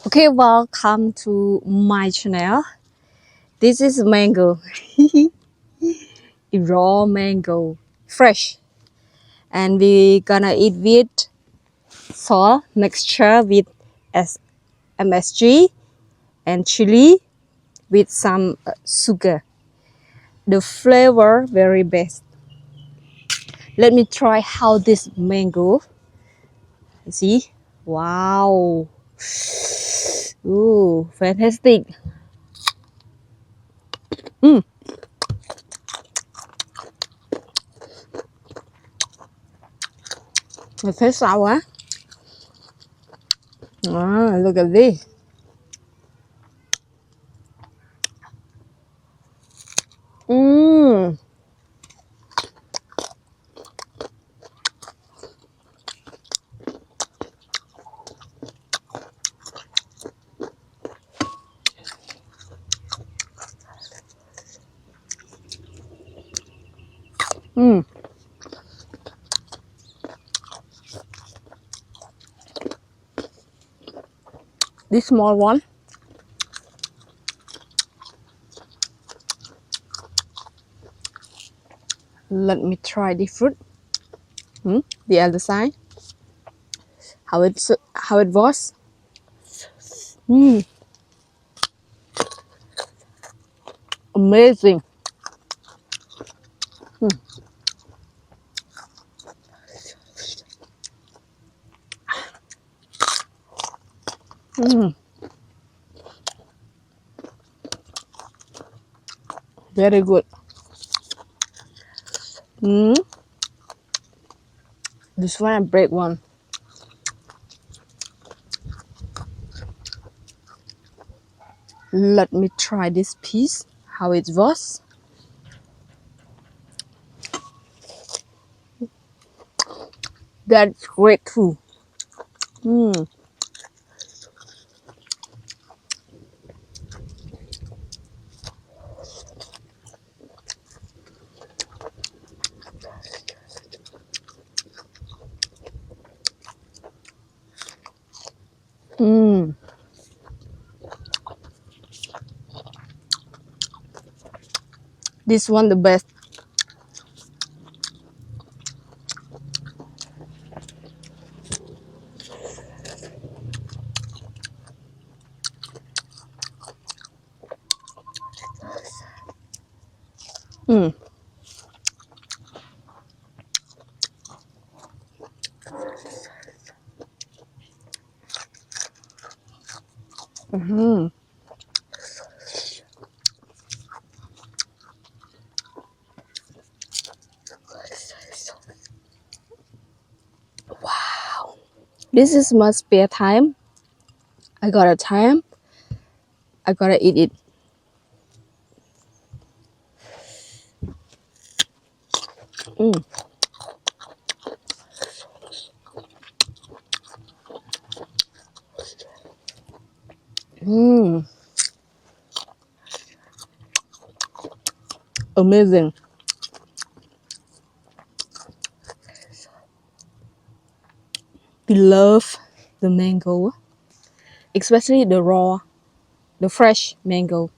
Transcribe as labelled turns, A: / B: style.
A: Okay, welcome to my channel. This is mango, raw mango, fresh, and we gonna eat with salt mixture with MSG and chili with some sugar. The flavor very best. Let me try how this mango. See, wow, ooh, fantastic. It tastes sour. Look at this. Mmm. Mmm. This small one. Let me try the fruit. The other side. How it was. Amazing. Very good. This one I break one. Let me try this piece. How it was. That's great too. This one the best. This is my spare time. I got a time. I gotta eat it. Amazing. We love the mango, especially the raw, the fresh mango.